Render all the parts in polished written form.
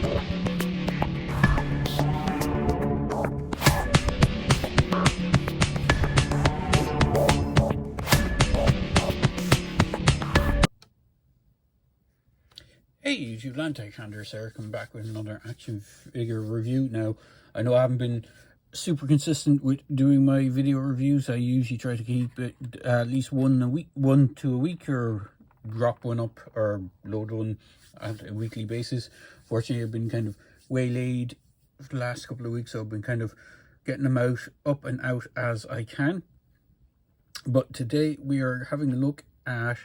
Hey YouTube land, Taekwondo Sarah coming back with another action figure review. Now, I know I haven't been super consistent with doing my video reviews. I usually try to keep it at least one to a week, or drop one up or load one at a weekly basis. Fortunately, I've been kind of waylaid for the last couple of weeks, so I've been kind of getting them up and out as I can. But today we are having a look at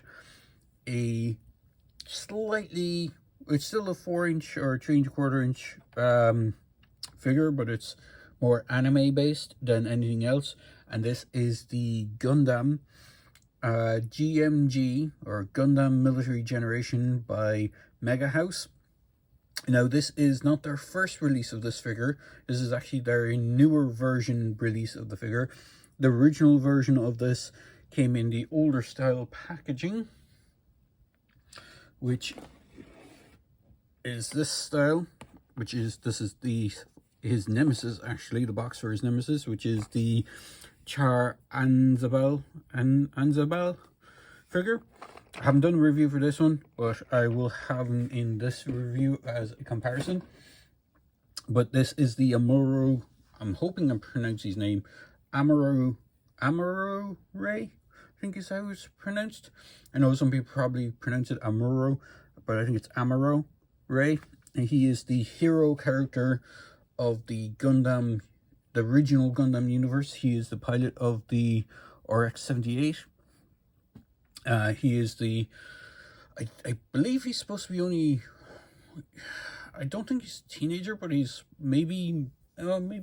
a slightly, it's still a 4-inch or 3¼ inch figure, but it's more anime based than anything else. And this is the Gundam G.M.G or Gundam Military Generation by Mega House. Now, this is not their first release of this figure. This is actually their newer version release of the figure. The original version of this came in the older style packaging, which is this style, this is his nemesis, actually, the box for his nemesis, which is the Char Anzabal figure. I haven't done a review for this one, but I will have him in this review as a comparison. But this is the Amuro, I'm hoping I'm pronouncing his name, Amuro Ray, I think is how it's pronounced. I know some people probably pronounce it Amuro, but I think it's Amuro Ray. And he is the hero character of the Gundam, the original Gundam universe. He is the pilot of the RX-78. He is the, I believe he's supposed to be only, I don't think he's a teenager, but he's maybe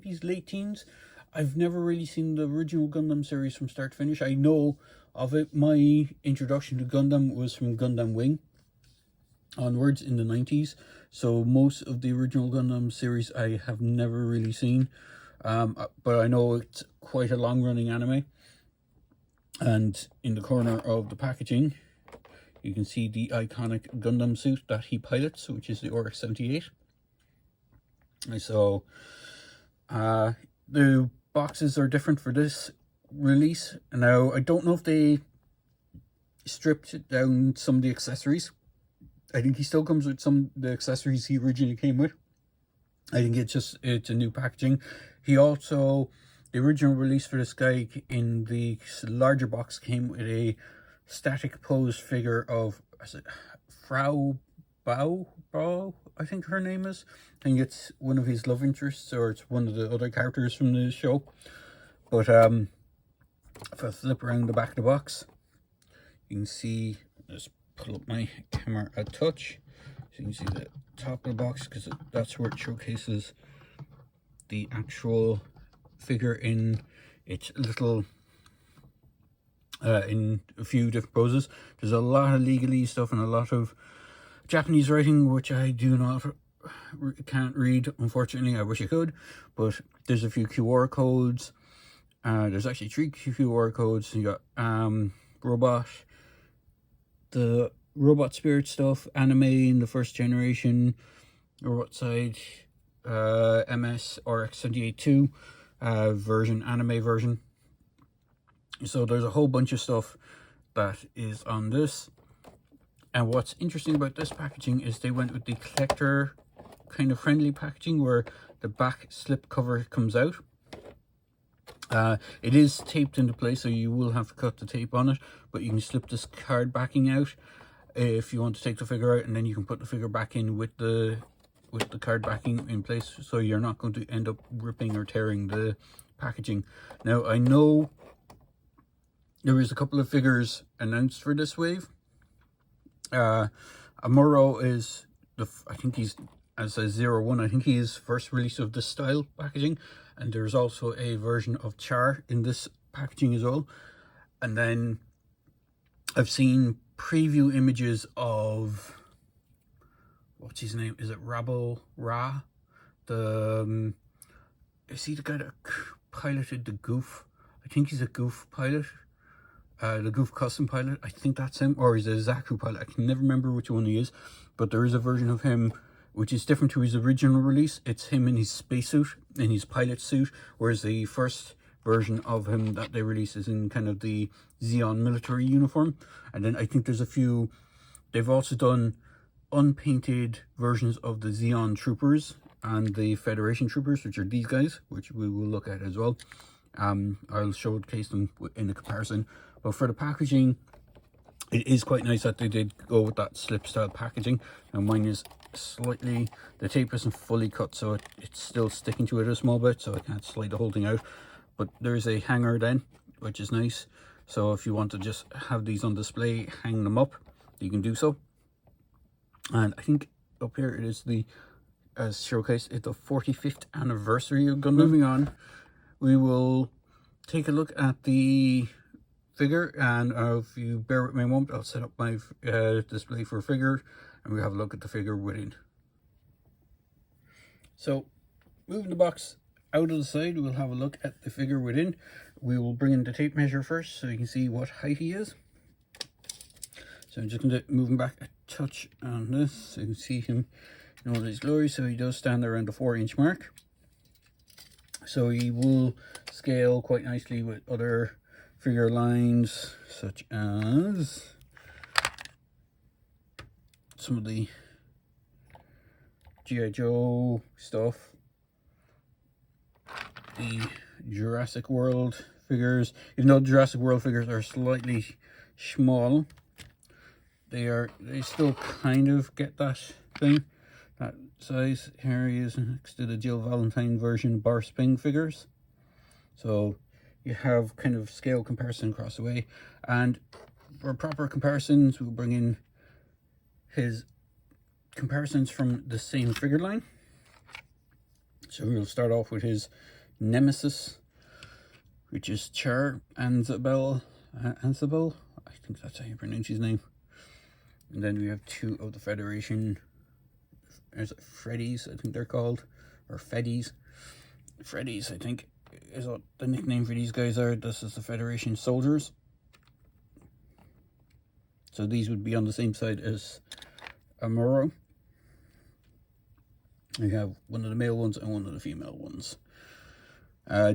he's late teens. I've never really seen the original Gundam series from start to finish. I know of it. My introduction to Gundam was from Gundam Wing onwards in the 90s. So most of the original Gundam series I have never really seen. But I know it's quite a long-running anime. And in the corner of the packaging, you can see the iconic Gundam suit that he pilots, which is the RX-78. So the boxes are different for this release. Now, I don't know if they stripped down some of the accessories. I think he still comes with some of the accessories he originally came with. I think it's a new packaging. He also, the original release for this guy in the larger box came with a static pose figure of, is it Frau Bao, I think her name is. I think it's one of his love interests, or it's one of the other characters from the show. But if I flip around the back of the box, you can see, let's pull up my camera a touch, so you can see the top of the box, because that's where it showcases the actual figure in its little, in a few different poses. There's a lot of legalese stuff and a lot of Japanese writing, which I can't read, unfortunately. I wish I could, but there's a few QR codes. There's actually 3 QR codes. You got the robot spirit stuff, anime in the first generation, robot side, MS RX-78-2 version, anime version. So there's a whole bunch of stuff that is on this. And what's interesting about this packaging is they went with the collector kind of friendly packaging, where the back slip cover comes out. It is taped into place, so you will have to cut the tape on it, but you can slip this card backing out if you want to take the figure out, and then you can put the figure back in with the card backing in place, so you're not going to end up ripping or tearing the packaging. Now, I know there is a couple of figures announced for this wave. Amuro is I think he's, as a 01, I think he is first release of this style packaging, and there's also a version of Char in this packaging as well. And then I've seen preview images of, what's his name, is it Rabble Ra, the is he the guy that piloted the Goof? I think he's a Goof pilot, the Goof custom pilot. I think that's him, or he's a Zaku pilot. I can never remember which one he is, but there is a version of him which is different to his original release. It's him in his spacesuit, in his pilot suit, whereas the first version of him that they release is in kind of the Xeon military uniform. And then I think there's a few, they've also done unpainted versions of the Xeon troopers and the Federation troopers, which are these guys, which we will look at as well. I'll showcase them in a comparison. But for the packaging, it is quite nice that they did go with that slip style packaging. Now mine is slightly, the tape isn't fully cut, so it's still sticking to it a small bit, so I can't slide the whole thing out. But there's a hanger then, which is nice. So if you want to just have these on display, hang them up, you can do so. And I think up here it is the, as showcased, it's the 45th anniversary of Gundam. Moving on, we will take a look at the figure, and if you bear with me a moment, I'll set up my display for figure, and we'll have a look at the figure within. So, moving the box out of the side, we'll have a look at the figure within. We will bring in the tape measure first, so you can see what height he is. So I'm just going to move him back a touch on this, so you can see him in all his glory. So he does stand around the 4-inch mark. So he will scale quite nicely with other figure lines, such as some of the G.I. Joe stuff, the Jurassic World figures. Even though Jurassic World figures are slightly small, they still kind of get that thing, that size. Here he is next to the Jill Valentine version bar spring figures. So you have kind of scale comparison across the way. And for proper comparisons, we'll bring in his comparisons from the same figure line. So we'll start off with his nemesis, which is Char Anzabel. I think that's how you pronounce his name. And then we have two of the Federation, is it Freddies, I think they're called, or Feddies. Freddies, I think, is what the nickname for these guys are. This is the Federation soldiers. So these would be on the same side as Amuro. We have one of the male ones and one of the female ones.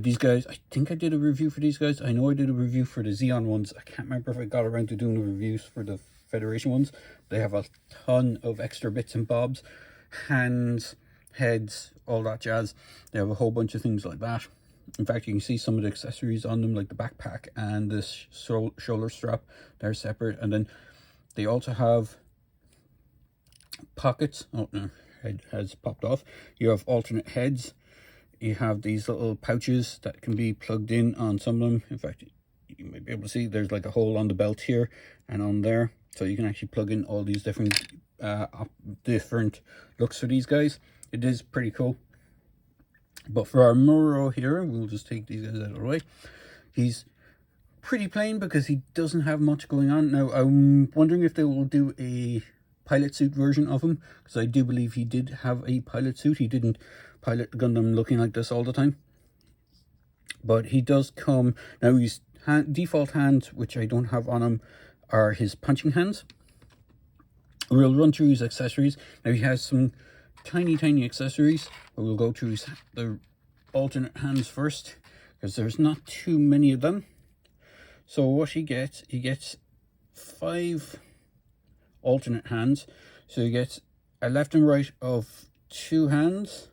These guys, I think I did a review for these guys. I know I did a review for the Xeon ones. I can't remember if I got around to doing the reviews for the Federation ones. They have a ton of extra bits and bobs, hands, heads, all that jazz. They have a whole bunch of things like that. In fact, you can see some of the accessories on them, like the backpack and this shoulder strap. They're separate. And then they also have pockets. Oh no, head has popped off. You have alternate heads. You have these little pouches that can be plugged in on some of them. In fact, you might be able to see there's like a hole on the belt here and on there. So you can actually plug in all these different looks for these guys. It is pretty cool. But for our Amuro here, we'll just take these guys out of the way. He's pretty plain because he doesn't have much going on. Now, I'm wondering if they will do a pilot suit version of him, because I do believe he did have a pilot suit. He didn't pilot Gundam looking like this all the time. But he does come, now his default hands, which I don't have on him, are his punching hands. We'll run through his accessories. Now he has some tiny accessories, but we'll go through the alternate hands first, because there's not too many of them. So what he gets 5 alternate hands. So he gets a left and right of 2 hands,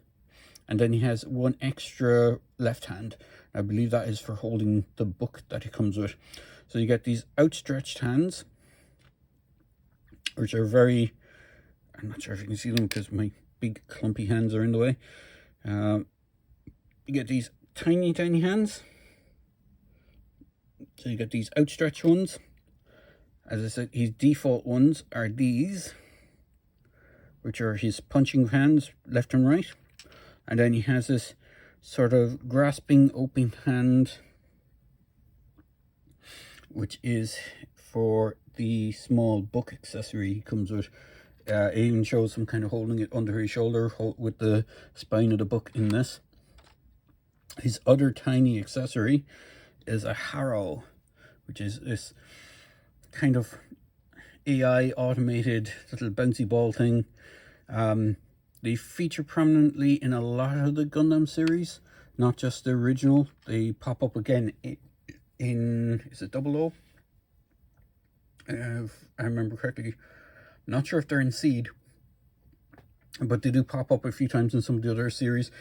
and then he has 1 extra left hand. I believe that is for holding the book that he comes with. So you get these outstretched hands, which are very, I'm not sure if you can see them because my big clumpy hands are in the way. You get these tiny hands. So you get these outstretched ones. As I said, his default ones are these, which are his punching hands, left and right. And then he has this sort of grasping open hand, which is for the small book accessory he comes with. It even shows him kind of holding it under his shoulder with the spine of the book in this. His other tiny accessory is a harrow, which is this kind of AI automated little bouncy ball thing. They feature prominently in a lot of the Gundam series, not just the original. They pop up again in is it Double O? If I remember correctly. Not sure if they're in Seed, but they do pop up a few times in some of the other series.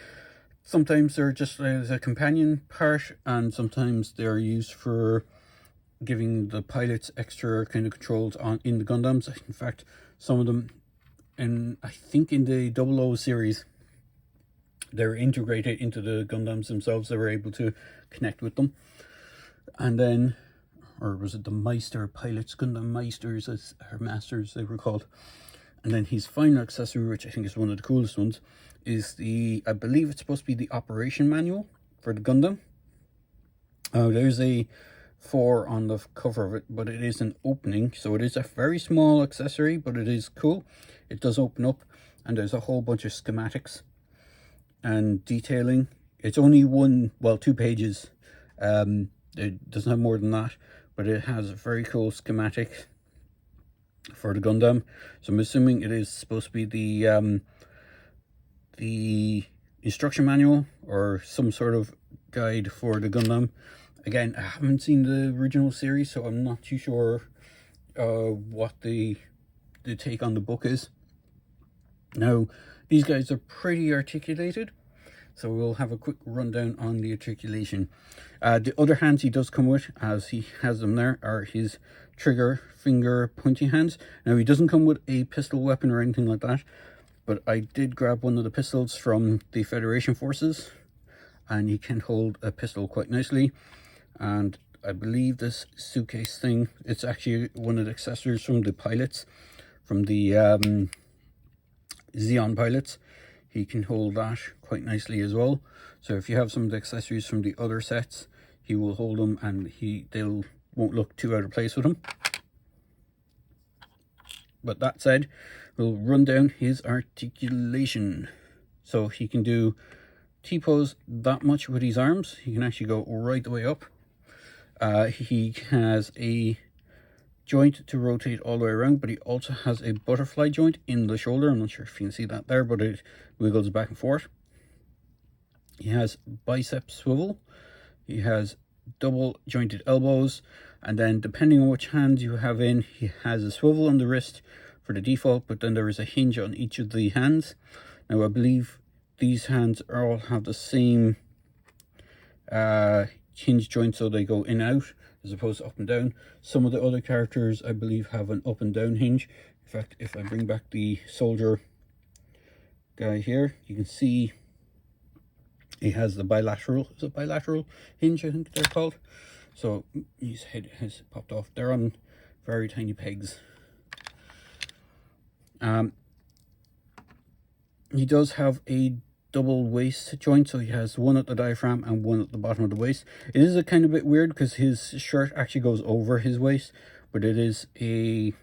Sometimes they're just as a companion part, and sometimes they're used for giving the pilots extra kind of controls in the Gundams. In fact, some of them, and I think in the Double O series, they're integrated into the Gundams themselves. They were able to connect with them. And then, or was it the Meister pilots, Gundam Meisters, or Masters they were called. And then his final accessory, which I think is one of the coolest ones, is I believe it's supposed to be the operation manual for the Gundam. There's a 4 on the cover of it, but it is an opening, so it is a very small accessory, but it is cool. It does open up, and there's a whole bunch of schematics and detailing. It's only 2 pages. It doesn't have more than that, but it has a very cool schematic for the Gundam. So I'm assuming it is supposed to be the instruction manual or some sort of guide for the Gundam. Again, I haven't seen the original series, so I'm not too sure what the take on the book is. Now, these guys are pretty articulated, so we'll have a quick rundown on the articulation. The other hands he does come with, as he has them there, are his trigger finger pointing hands. Now, he doesn't come with a pistol weapon or anything like that, but I did grab one of the pistols from the Federation forces, and he can hold a pistol quite nicely. And I believe this suitcase thing, it's actually one of the accessories from the pilots, from the Zeon pilots. He can hold that quite nicely as well. So if you have some of the accessories from the other sets, he will hold them, and they won't look too out of place with him. But that said, we'll run down his articulation. So he can do T-pose that much with his arms. He can actually go right the way up. He has a joint to rotate all the way around, but he also has a butterfly joint in the shoulder. I'm not sure if you can see that there, but it wiggles back and forth. He has bicep swivel. He has double jointed elbows, and then depending on which hand you have in, he has a swivel on the wrist for the default, but then there is a hinge on each of the hands. Now I believe these hands all have the same hinge joint, so they go in and out as opposed to up and down. Some of the other characters I believe have an up and down hinge. In fact, if I bring back the soldier guy here, you can see he has the bilateral hinge, I think they're called. So his head has popped off. They're on very tiny pegs. He does have a double waist joint, so he has one at the diaphragm and one at the bottom of the waist. It is a kind of bit weird because his shirt actually goes over his waist, but it is a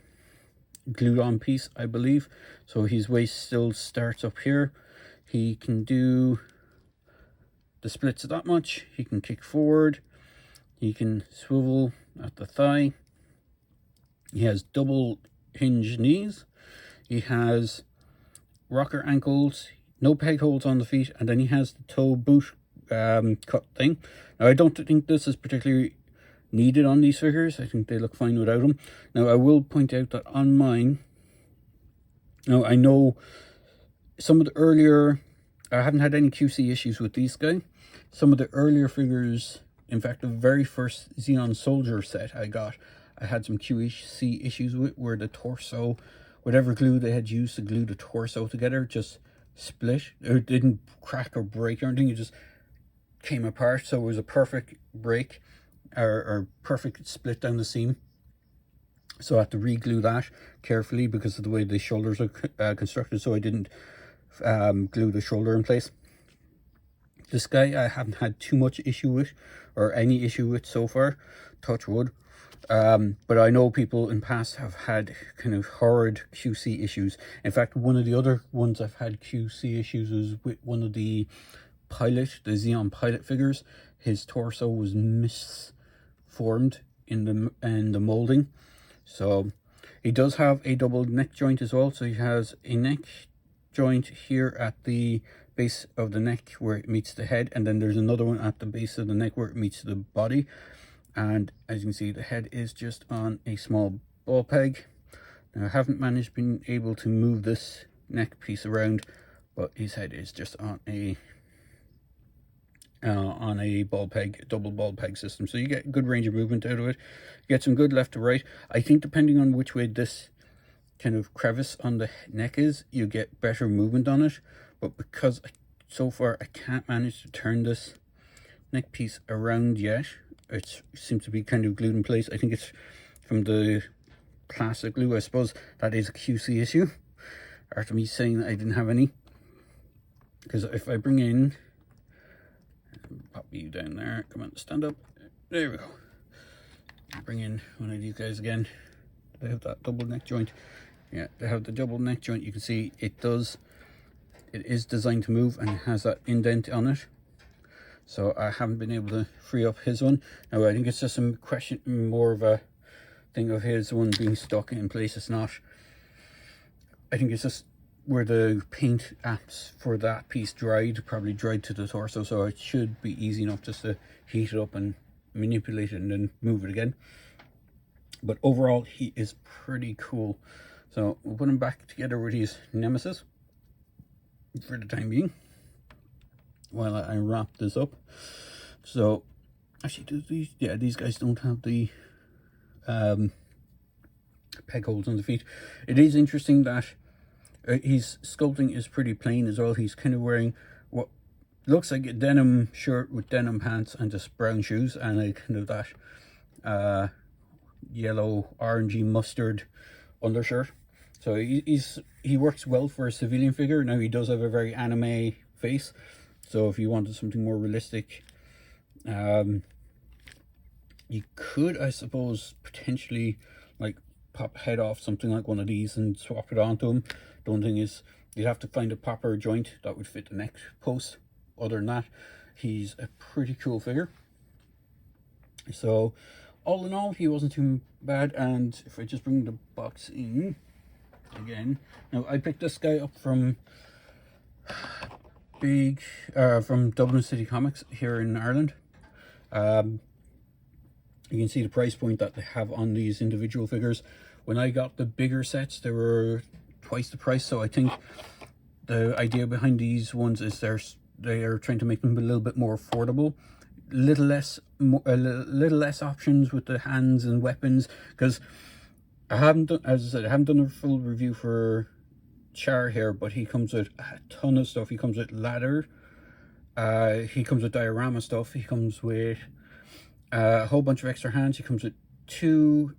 glued on piece, I believe. So his waist still starts up here. He can do the splits that much. He can kick forward. He can swivel at the thigh. He has double hinge knees. He has rocker ankles, no peg holes on the feet, and then he has the toe boot cut thing. Now, I don't think this is particularly needed on these figures. I think they look fine without them. Now, I will point out that on mine, now I know some of the earlier, I haven't had any QC issues with these guys. Some of the earlier figures, in fact, the very first Zeon Soldier set I got, I had some QC issues with, where the torso, whatever glue they had used to glue the torso together, just split. It didn't crack or break or anything. It just came apart. So it was a perfect break or perfect split down the seam. So I had to re-glue that carefully because of the way the shoulders are constructed. So I didn't glue the shoulder in place. This guy I haven't had too much issue with, or any issue with so far, touch wood. But I know people in past have had kind of horrid QC issues. In fact, one of the other ones I've had QC issues was with one of the Zeon pilot figures. His torso was misformed in the molding. So he does have a double neck joint as well. So he has a neck joint here at the base of the neck where it meets the head, and then there's another one at the base of the neck where it meets the body. And as you can see, the head is just on a small ball peg. Now, I haven't been able to move this neck piece around, but his head is just on a ball peg, double ball peg system, so you get good range of movement out of it. You get some good left to right. I think depending on which way this kind of crevice on the neck is, you get better movement on it. But because so far I can't manage to turn this neck piece around yet, it seems to be kind of glued in place. I think it's from the plastic glue. I suppose that is a QC issue, after me saying that I didn't have any. Because if I bring in, pop you down there, come on, stand up, there we go. Bring in one of these guys again. They have that double neck joint. Yeah, they have the double neck joint. You can see it is designed to move, and it has that indent on it. So I haven't been able to free up his one. Now I think it's just some question, more of a thing of his one being stuck in place. It's not. I think it's just where the paint apps for that piece probably dried to the torso, so it should be easy enough just to heat it up and manipulate it and then move it again. But overall, he is pretty cool. So we'll put him back together with his nemesis for the time being while I wrap this up. So actually, these guys don't have the peg holes on the feet. It is interesting that his sculpting is pretty plain as well. He's kind of wearing what looks like a denim shirt with denim pants and just brown shoes, and a kind of that yellow orangey mustard undershirt. So he works well for a civilian figure. Now he does have a very anime face, so if you wanted something more realistic, you could, I suppose, potentially like pop head off something like one of these and swap it onto him. The only thing is, you'd have to find a proper joint that would fit the neck post. Other than that, he's a pretty cool figure. So all in all, he wasn't too bad. And if I just bring the box in again, now I picked this guy up from from Dublin City Comics here in Ireland. You can see the price point that they have on these individual figures. When I got the bigger sets, they were twice the price. So I think the idea behind these ones is they are trying to make them a little bit more affordable, a little less options with the hands and weapons. Because I haven't done, as I said, I haven't done a full review for Char here, but he comes with a ton of stuff. He comes with ladder, he comes with diorama stuff, he comes with a whole bunch of extra hands. He comes with 2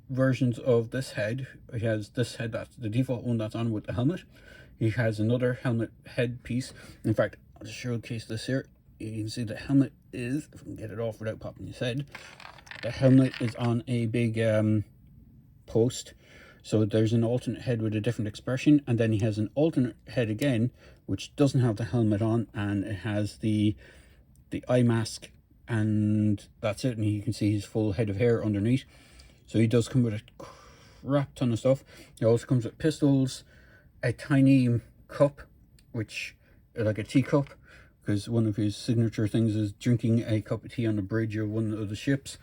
versions of this head. He has this head, that's the default one that's on with the helmet. He has another helmet head piece. In fact, I'll just showcase this here. You can see the helmet is, if I can get it off without popping his head, the helmet is on a big post. So there's an alternate head with a different expression, and then he has an alternate head again, which doesn't have the helmet on, and it has the eye mask, and that's it. And you can see his full head of hair underneath. So he does come with a crap ton of stuff. He also comes with pistols, a tiny cup, which like a teacup, because one of his signature things is drinking a cup of tea on the bridge of one of the ships.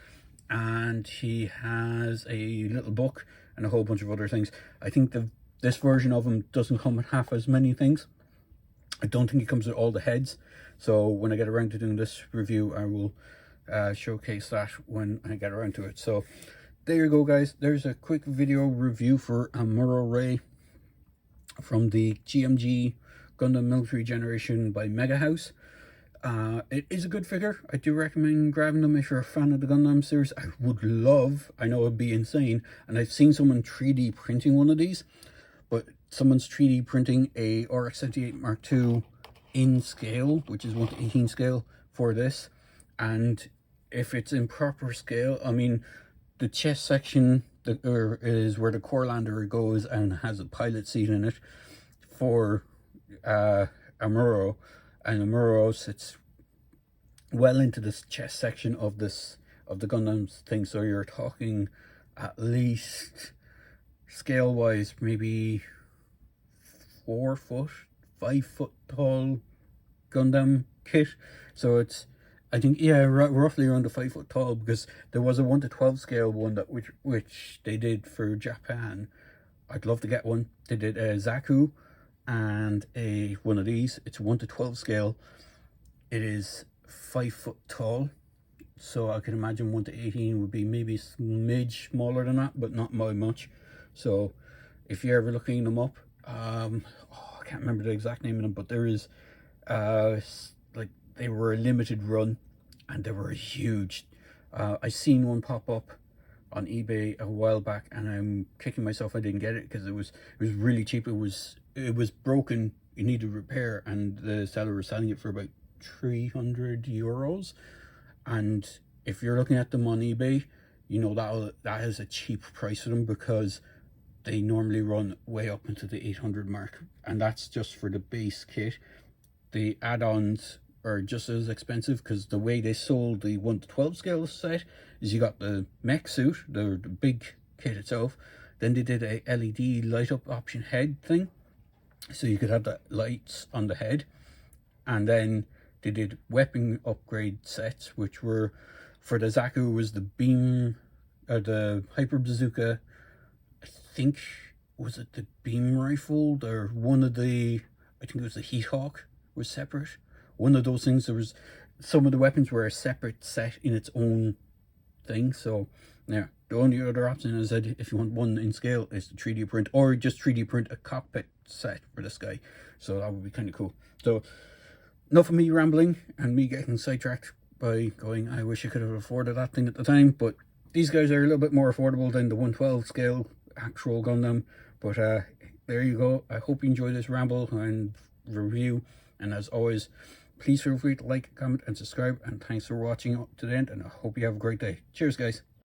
And he has a little book and a whole bunch of other things. I think this version of him doesn't come with half as many things. I don't think he comes with all the heads. So when I get around to doing this review, I will showcase that when I get around to it. So there you go, guys. There's a quick video review for Amuro Ray from the G.M.G Gundam Military Generation by Mega House. It is a good figure. I do recommend grabbing them if you're a fan of the Gundam series. I know it'd be insane, and I've seen someone 3D printing one of these, but someone's 3D printing a RX-78 Mark II in scale, which is 1:18 scale for this. And if it's in proper scale, I mean, the chest section is where the core lander goes and has a pilot seat in it for Amuro, and Amuro sits well into this chest section of the Gundam's thing. So you're talking at least scale wise maybe 4 foot, 5 foot tall Gundam kit. So it's, I think, yeah, roughly around the 5 foot tall, because there was a 1:12 scale one that which they did for Japan. I'd love to get one. They did a Zaku and a one of these. It's 1:12 scale. It is 5 foot tall, so I can imagine 1:18 would be maybe a smidge smaller than that, but not by much. So if you're ever looking them up, I can't remember the exact name of them, but there is like, they were a limited run and they were huge. I seen one pop up on eBay a while back, and I'm kicking myself I didn't get it, because it was really cheap. It was broken, it needed repair, and the seller was selling it for about 300 euros. And if you're looking at them on eBay, you know that is a cheap price for them, because they normally run way up into the 800 mark, and that's just for the base kit. The add-ons are just as expensive, because the way they sold the 1:12 scale set is you got the mech suit, the big kit itself, then they did a LED light up option head thing, so you could have the lights on the head, and then they did weapon upgrade sets, which were, for the Zaku was the beam, the hyper bazooka, I think, was it the beam rifle, or one of the, I think it was the Heat Hawk was separate. One of those things. There was, some of the weapons were a separate set in its own thing. So yeah, the only other option is that if you want one in scale is to 3D print, or just 3D print a cockpit set for this guy. So that would be kind of cool. So enough of me rambling and me getting sidetracked by going, I wish I could have afforded that thing at the time. But these guys are a little bit more affordable than the 1:12 scale actual Gundam. But there you go. I hope you enjoyed this ramble and review, and as always, please feel free to like, comment and subscribe, and thanks for watching up to the end, and I hope you have a great day. Cheers guys.